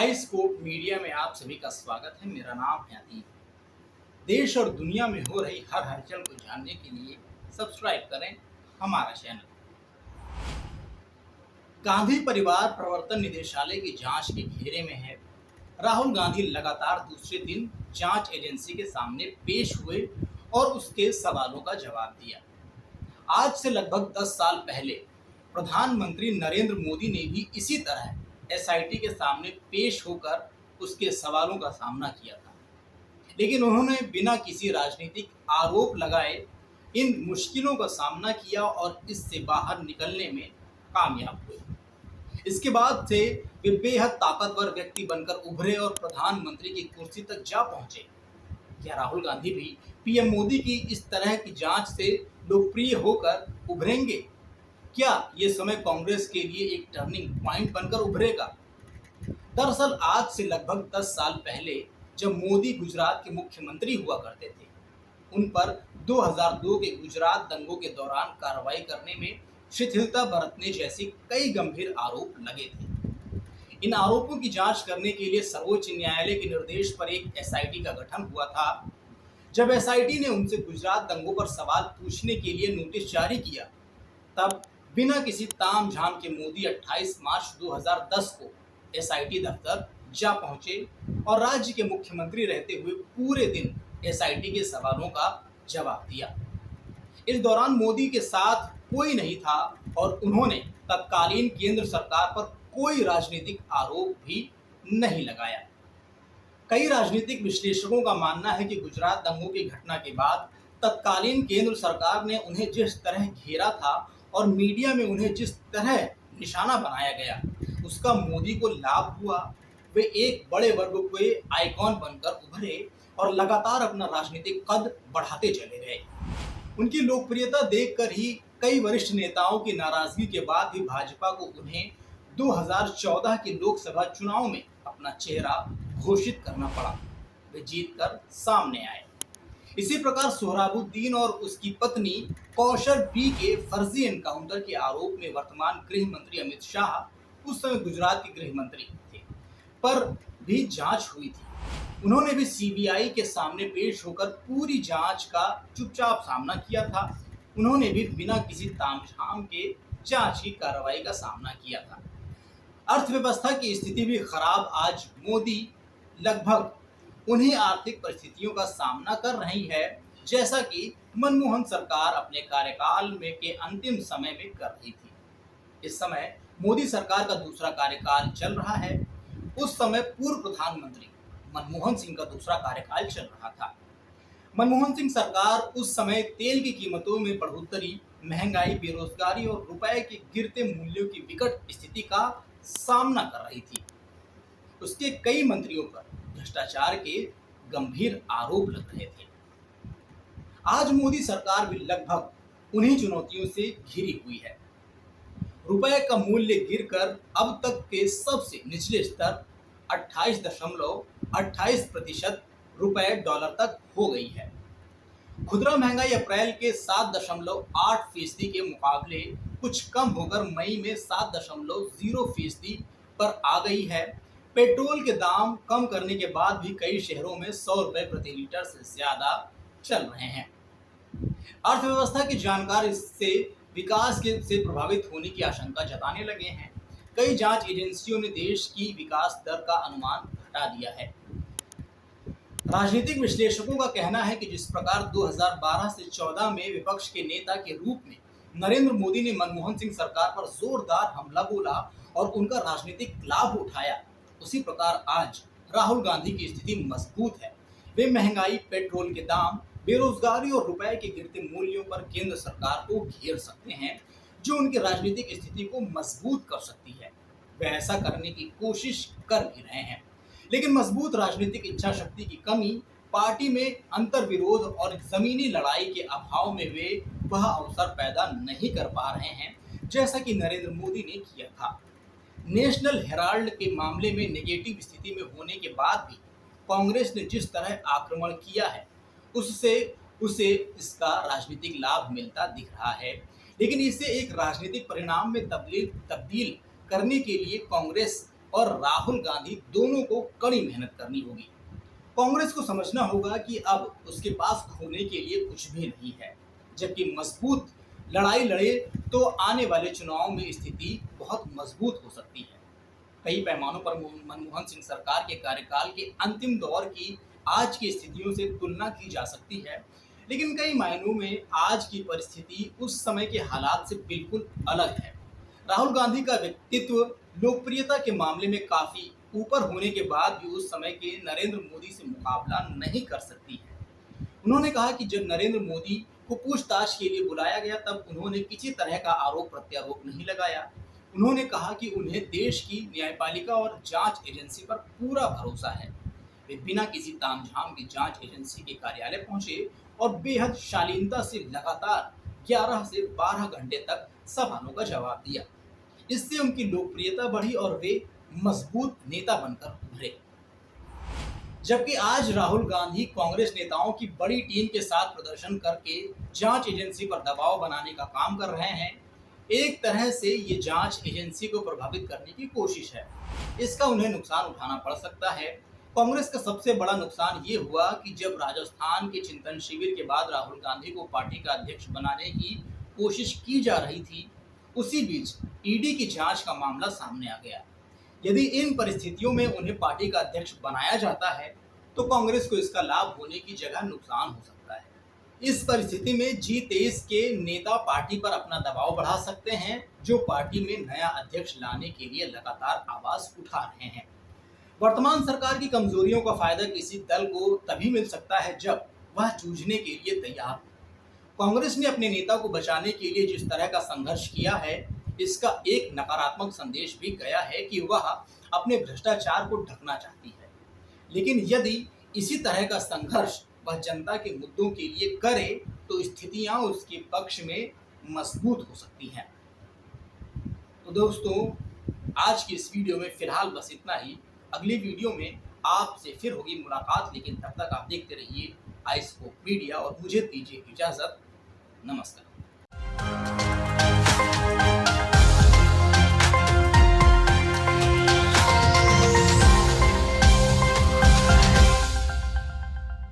आईस्कोप media में आप सभी का स्वागत है। मेरा नाम है अतीब। देश और दुनिया में हो रही हर हलचल को जानने के लिए सब्सक्राइब करें हमारा चैनल। गांधी परिवार प्रवर्तन निदेशालय की जांच के घेरे में है। राहुल गांधी लगातार दूसरे दिन जांच एजेंसी के सामने पेश हुए और उसके सवालों का जवाब दिया। आज से लगभग 10 साल पहले प्रधानमंत्री नरेंद्र मोदी ने भी इसी तरह एसआईटी के सामने पेश होकर उसके सवालों का सामना किया था, लेकिन उन्होंने बिना किसी राजनीतिक आरोप लगाए इन मुश्किलों का सामना किया और इससे बाहर निकलने में कामयाब हुए। इसके बाद से वे बेहद ताकतवर व्यक्ति बनकर उभरे और प्रधानमंत्री की कुर्सी तक जा पहुंचे। क्या राहुल गांधी भी पीएम मोदी की इस तरह की जांच से लोकप्रिय होकर उभरेंगे? क्या ये समय कांग्रेस के लिए एक टर्निंग पॉइंट बनकर उभरेगा? दरअसल आज से लगभग 10 साल पहले जब मोदी गुजरात के मुख्यमंत्री हुआ करते थे, उन पर 2002 के गुजरात दंगों के दौरान कार्रवाई करने में शिथिलता बरतने जैसे कई गंभीर आरोप लगे थे। इन आरोपों की जांच करने के लिए सर्वोच्च न्यायालय के निर्देश पर एक एसआईटी का गठन हुआ था। जब एसआईटी ने उनसे गुजरात दंगों पर सवाल पूछने के लिए नोटिस जारी किया, तब बिना किसी तामझाम के मोदी 28 मार्च 2010 को एसआईटी दफ्तर जा पहुंचे और राज्य के मुख्यमंत्री रहते हुए पूरे दिन एसआईटी के सवालों का जवाब दिया। इस दौरान मोदी के साथ कोई नहीं था और उन्होंने तत्कालीन केंद्र सरकार पर कोई राजनीतिक आरोप भी नहीं लगाया। कई राजनीतिक विश्लेषकों का मानना है कि गुजरात दंगों की घटना के बाद तत्कालीन केंद्र सरकार ने उन्हें जिस तरह घेरा था और मीडिया में उन्हें जिस तरह निशाना बनाया गया, उसका मोदी को लाभ हुआ। वे एक बड़े वर्ग के आइकॉन बनकर उभरे और लगातार अपना राजनीतिक कद बढ़ाते चले गए। उनकी लोकप्रियता देखकर ही कई वरिष्ठ नेताओं की नाराजगी के बाद भी भाजपा को उन्हें 2014 के लोकसभा चुनाव में अपना चेहरा घोषित करना पड़ा। वे जीतकर सामने आए। इसी प्रकार सोहराबुद्दीन और उसकी पत्नी कौशल बी के फर्जी एनकाउंटर के आरोप में वर्तमान गृह मंत्री अमित शाह उस समय गुजरात के गृह मंत्री थे, पर भी जांच हुई थी। उन्होंने भी सीबीआई के सामने पेश होकर पूरी जांच का चुपचाप सामना किया था। उन्होंने भी बिना किसी तामझाम के जांच की कार्रवाई का सामना किया था। अर्थव्यवस्था की स्थिति भी खराब। आज मोदी लगभग उन्हीं आर्थिक परिस्थितियों का सामना कर रही है जैसा कि मनमोहन सरकार अपने कार्यकाल में के अंतिम समय में कर रही थी। इस समय मोदी सरकार का दूसरा कार्यकाल चल रहा है। उस समय पूर्व प्रधानमंत्री मनमोहन सिंह का दूसरा कार्यकाल चल रहा था। मनमोहन सिंह सरकार उस समय तेल की कीमतों में बढ़ोतरी, महंगाई, बेरोजगारी और रुपए के गिरते मूल्यों की विकट स्थिति का सामना कर रही थी। उसके कई मंत्रियों पर भ्रष्टाचार के गंभीर आरोप लग रहे थे। आज मोदी सरकार भी लगभग उन्हीं चुनौतियों से घिरी हुई है। रुपए का मूल्य गिरकर अब तक के सबसे निचले स्तर 28.28% रुपए डॉलर तक हो गई है। खुदरा महंगाई अप्रैल के 7.8% के मुकाबले कुछ कम होकर मई में 7.0% पर आ गई है। पेट्रोल के दाम कम करने के बाद भी कई शहरों में 100 रुपए प्रति लीटर से ज्यादा चल रहे हैं। अर्थव्यवस्था के जानकार इससे विकास के से प्रभावित होने की आशंका जताने लगे हैं। कई जांच एजेंसियों ने देश की विकास दर का अनुमान घटा दिया है। राजनीतिक विश्लेषकों का कहना है कि जिस प्रकार 2012 से 14 में विपक्ष के नेता के रूप में नरेंद्र मोदी ने मनमोहन सिंह सरकार पर जोरदार हमला बोला और उनका राजनीतिक लाभ उठाया, उसी प्रकार आज राहुल गांधी की स्थिति मजबूत है। वे महंगाई, पेट्रोल के दाम, बेरोजगारी और रुपए के गिरते मूल्यों पर केंद्र सरकार को घेर सकते हैं, जो उनकी राजनीतिक स्थिति को मजबूत कर सकती है। वे ऐसा करने की कोशिश कर भी रहे हैं, लेकिन मजबूत राजनीतिक इच्छा शक्ति की कमी, पार्टी में अंतर्विरोध और जमीनी लड़ाई के अभाव में वे वह अवसर पैदा नहीं कर पा रहे हैं जैसा कि नरेंद्र मोदी ने किया था। नेशनल हेराल्ड के मामले में नेगेटिव स्थिति में होने के बाद भी कांग्रेस ने जिस तरह आक्रमण किया है, उससे उसे इसका राजनीतिक लाभ मिलता दिख रहा है, लेकिन इसे एक राजनीतिक परिणाम में तब्दील करने के लिए कांग्रेस और राहुल गांधी दोनों को कड़ी मेहनत करनी होगी। कांग्रेस को समझना होगा कि अब उसके पास खोने के लिए कुछ भी नहीं है, जबकि मजबूत लड़ाई लड़े तो आने वाले चुनाव में स्थिति बहुत मजबूत हो सकती है। कई पैमानों पर मनमोहन सिंह सरकार के कार्यकाल के अंतिम दौर की आज की स्थितियों से तुलना की जा सकती है, लेकिन कई मायनों में आज की परिस्थिति उस समय के हालात से बिल्कुल अलग है। राहुल गांधी का व्यक्तित्व लोकप्रियता के मामले में काफी ऊपर होने के बाद भी उस समय के नरेंद्र मोदी से मुकाबला नहीं कर सकती है। उन्होंने कहा कि जब नरेंद्र मोदी को पूछताछ के लिए बुलाया गया तब उन्होंने किसी तरह का आरोप प्रत्यारोप नहीं लगाया। उन्होंने कहा कि उन्हें देश की न्यायपालिका और जांच एजेंसी पर पूरा भरोसा है। वे बिना किसी तामझाम की जांच एजेंसी के कार्यालय पहुंचे और बेहद शालीनता से लगातार 11 से 12 घंटे तक सवालों का जवाब दिया। इससे उनकी लोकप्रियता बढ़ी और वे मजबूत नेता बनकर उभरे। जबकि आज राहुल गांधी कांग्रेस नेताओं की बड़ी टीम के साथ प्रदर्शन करके जांच एजेंसी पर दबाव बनाने का काम कर रहे हैं। एक तरह से ये जांच एजेंसी को प्रभावित करने की कोशिश है। इसका उन्हें नुकसान उठाना पड़ सकता है। कांग्रेस का सबसे बड़ा नुकसान ये हुआ कि जब राजस्थान के चिंतन शिविर के बाद राहुल गांधी को पार्टी का अध्यक्ष बनाने की कोशिश की जा रही थी, उसी बीच ईडी की जांच का मामला सामने आ गया। यदि इन परिस्थितियों में उन्हें पार्टी का अध्यक्ष बनाया जाता है तो कांग्रेस को इसका लाभ होने की जगह नुकसान हो सकता है। इस परिस्थिति में G23 के नेता पार्टी पर अपना दबाव बढ़ा सकते हैं, जो पार्टी में नया अध्यक्ष लाने के लिए लगातार आवाज उठा रहे हैं। वर्तमान सरकार की कमजोरियों का फायदा किसी दल को तभी मिल सकता है जब वह जूझने के लिए तैयार हो। कांग्रेस ने अपने नेता को बचाने के लिए जिस तरह का संघर्ष किया है, इसका एक नकारात्मक संदेश भी गया है कि वह अपने भ्रष्टाचार को ढकना चाहती है। लेकिन यदि इसी तरह का संघर्ष वह जनता के मुद्दों के लिए करे तो स्थितियां उसके पक्ष में मजबूत हो सकती हैं। तो दोस्तों, आज की इस वीडियो में फिलहाल बस इतना ही। अगली वीडियो में आपसे फिर होगी मुलाकात, लेकिन तब तक आप देखते रहिए आईस्कोप मीडिया और मुझे दीजिए इजाजत। नमस्कार।